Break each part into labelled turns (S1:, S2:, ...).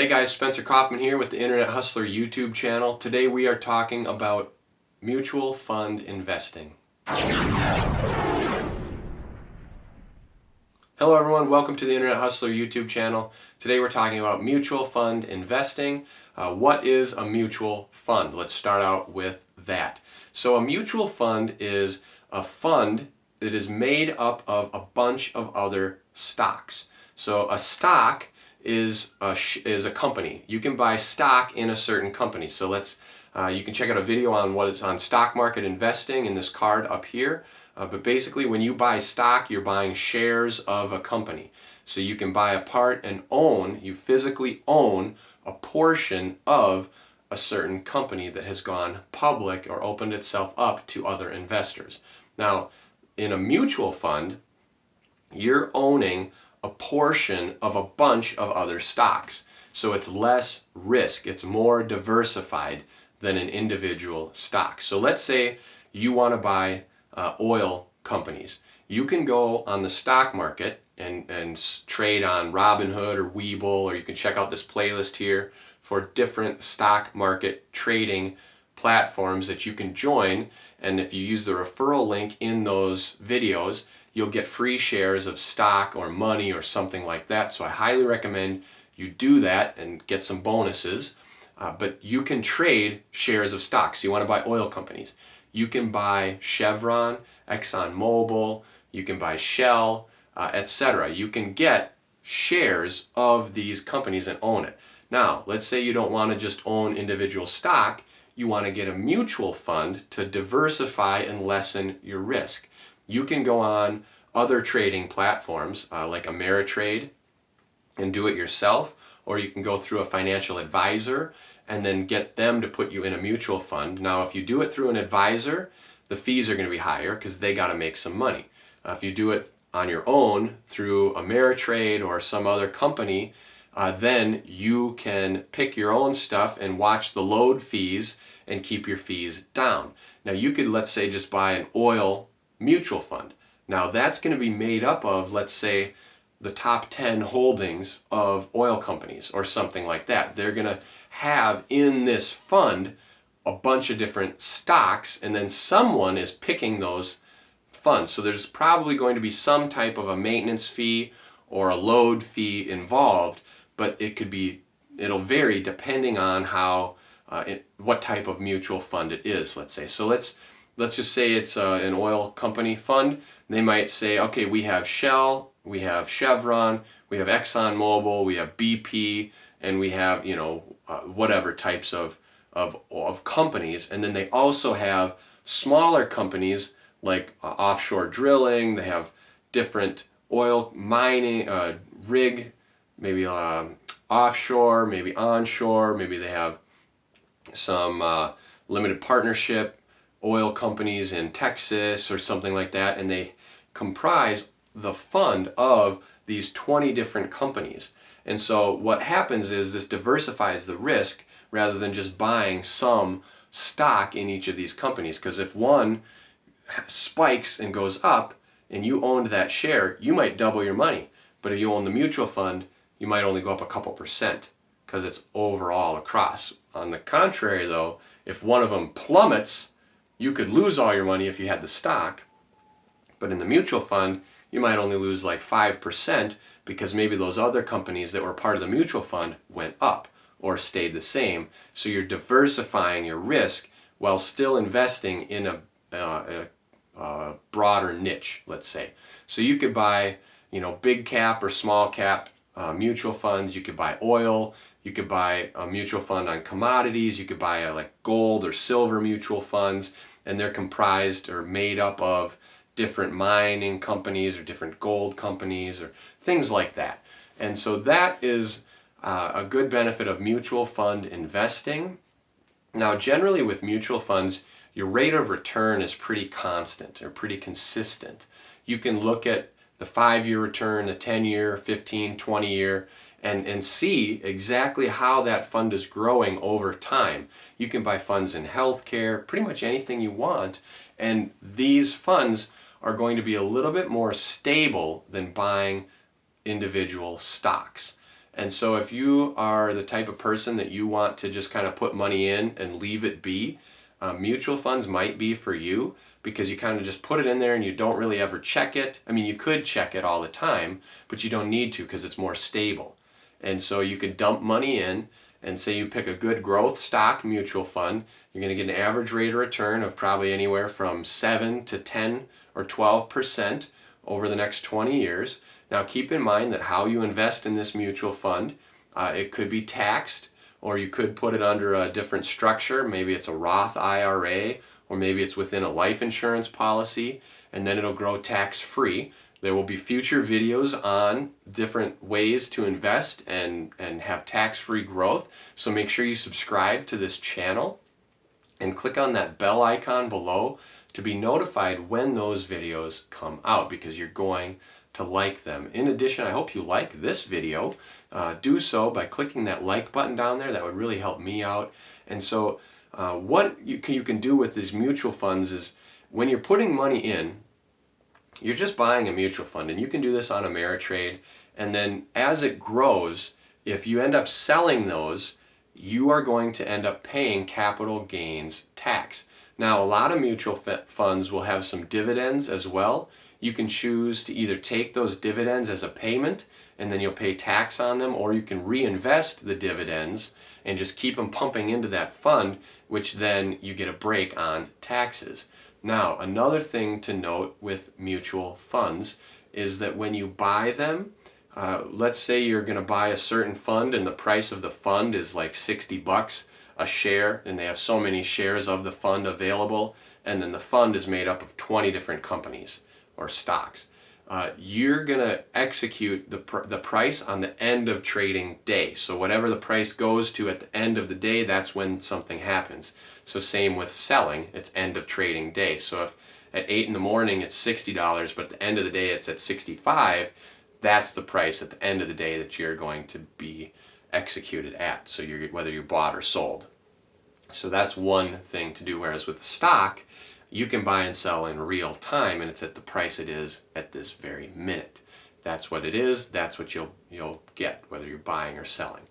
S1: Hey guys, Spencer Coffman here with the Internet Hustler YouTube channel. Today we are talking about mutual fund investing. Hello everyone, welcome to the Internet Hustler YouTube channel. Today we're talking about mutual fund investing. What is a mutual fund? Let's start out with that. So a mutual fund is a fund that is made up of a bunch of other stocks. So a stock is a company. You can buy stock in a certain company. So you can check out a video on what is on stock market investing in this card up here. But basically when you buy stock, you're buying shares of a company. So you can buy a part and you physically own a portion of a certain company that has gone public or opened itself up to other investors. Now, in a mutual fund, you're owning a portion of a bunch of other stocks. So it's less risk, it's more diversified than an individual stock. So let's say you want to buy oil companies. You can go on the stock market and trade on Robinhood or Webull, or you can check out this playlist here for different stock market trading platforms that you can join. And if you use the referral link in those videos, you'll get free shares of stock or money or something like that. So I highly recommend you do that and get some bonuses. But you can trade shares of stocks. You want to buy oil companies. You can buy Chevron, ExxonMobil, you can buy Shell, etc. You can get shares of these companies and own it. Now, let's say you don't want to just own individual stock. You want to get a mutual fund to diversify and lessen your risk. You can go on other trading platforms like Ameritrade and do it yourself, or you can go through a financial advisor and then get them to put you in a mutual fund. Now, if you do it through an advisor, the fees are going to be higher because they got to make some money. If you do it on your own through Ameritrade or some other company, then you can pick your own stuff and watch the load fees and keep your fees down. Now, you could, let's say, just buy an oil mutual fund. Now that's going to be made up of, let's say, the top 10 holdings of oil companies or something like that. They're going to have in this fund a bunch of different stocks, and then someone is picking those funds. So there's probably going to be some type of a maintenance fee or a load fee involved, but it'll vary depending on what type of mutual fund it is, let's say. So let's just say it's an oil company fund. They might say, okay, we have Shell, we have Chevron, we have ExxonMobil, we have BP, and we have, whatever types of companies. And then they also have smaller companies like offshore drilling. They have different oil mining, rig, maybe offshore, maybe onshore. Maybe they have some limited partnership oil companies in Texas or something like that, and they comprise the fund of these 20 different companies. And so what happens is this diversifies the risk rather than just buying some stock in each of these companies, because if one spikes and goes up and you owned that share, you might double your money. But if you own the mutual fund, you might only go up a couple percent because it's overall across. On the contrary though, if one of them plummets, you could lose all your money if you had the stock, but in the mutual fund, you might only lose like 5% because maybe those other companies that were part of the mutual fund went up or stayed the same. So you're diversifying your risk while still investing in a broader niche, let's say. So you could buy, big cap or small cap mutual funds. You could buy oil. You could buy a mutual fund on commodities. You could buy like gold or silver mutual funds, and they're comprised or made up of different mining companies or different gold companies or things like that. And so that is a good benefit of mutual fund investing. Now, generally with mutual funds, your rate of return is pretty constant or pretty consistent. You can look at the 5-year return, the 10-year, 15, 20-year, and see exactly how that fund is growing over time. You can buy funds in healthcare, pretty much anything you want, and these funds are going to be a little bit more stable than buying individual stocks. And so if you are the type of person that you want to just kind of put money in and leave it be, mutual funds might be for you, because you kind of just put it in there and you don't really ever check it. I mean, you could check it all the time, but you don't need to because it's more stable. And so you could dump money in, and say you pick a good growth stock mutual fund, you're going to get an average rate of return of probably anywhere from 7 to 10 or 12% over the next 20 years. Now keep in mind that how you invest in this mutual fund, it could be taxed, or you could put it under a different structure. Maybe it's a Roth IRA, or maybe it's within a life insurance policy, and then it'll grow tax-free. There will be future videos on different ways to invest and have tax-free growth. So make sure you subscribe to this channel and click on that bell icon below to be notified when those videos come out, because you're going to like them. In addition, I hope you like this video. Do so by clicking that like button down there. That would really help me out. And so what you can do with these mutual funds is, when you're putting money in, you're just buying a mutual fund, and you can do this on Ameritrade. And then as it grows, if you end up selling those, you are going to end up paying capital gains tax. Now, a lot of mutual funds will have some dividends as well. You can choose to either take those dividends as a payment and then you'll pay tax on them, or you can reinvest the dividends and just keep them pumping into that fund, which then you get a break on taxes. Now, another thing to note with mutual funds is that when you buy them, let's say you're going to buy a certain fund and the price of the fund is like $60 a share, and they have so many shares of the fund available, and then the fund is made up of 20 different companies or stocks. You're going to execute the price on the end of trading day. So whatever the price goes to at the end of the day, that's when something happens. So same with selling, it's end of trading day. So if at 8 in the morning it's $60, but at the end of the day it's at 65, that's the price at the end of the day that you're going to be executed at. So whether you're bought or sold. So that's one thing to do. Whereas with the stock, you can buy and sell in real time, and it's at the price it is at this very minute. That's what it is. That's what you'll get, whether you're buying or selling.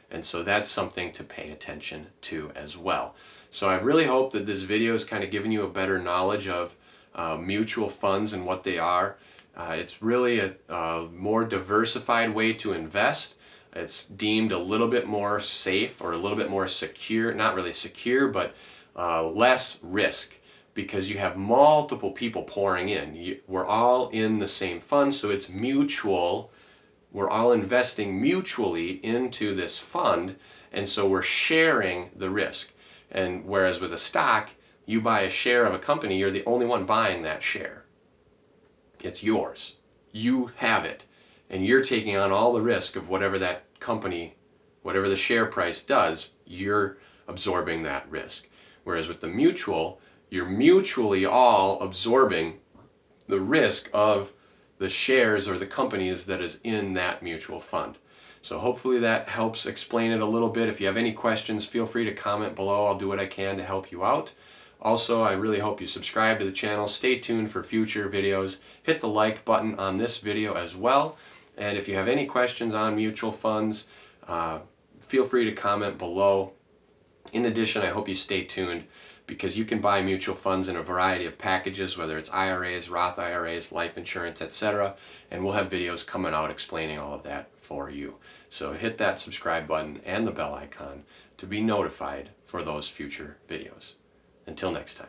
S1: And so that's something to pay attention to as well. So I really hope that this video has kind of given you a better knowledge of mutual funds and what they are. It's really a more diversified way to invest. It's deemed a little bit more safe, or a little bit more secure, not really secure, but less risk, because you have multiple people pouring in. We're all in the same fund, so it's mutual. We're all investing mutually into this fund, and so we're sharing the risk. And whereas with a stock, you buy a share of a company, you're the only one buying that share. It's yours. You have it. And you're taking on all the risk of whatever that company, whatever the share price does, you're absorbing that risk. Whereas with the mutual, you're mutually all absorbing the risk of the shares or the companies that is in that mutual fund. So hopefully that helps explain it a little bit. If you have any questions, feel free to comment below. I'll do what I can to help you out. Also, I really hope you subscribe to the channel. Stay tuned for future videos. Hit the like button on this video as well. And if you have any questions on mutual funds, feel free to comment below. In addition, I hope you stay tuned, because you can buy mutual funds in a variety of packages, whether it's IRAs, Roth IRAs, life insurance, etc. And we'll have videos coming out explaining all of that for you. So hit that subscribe button and the bell icon to be notified for those future videos. Until next time.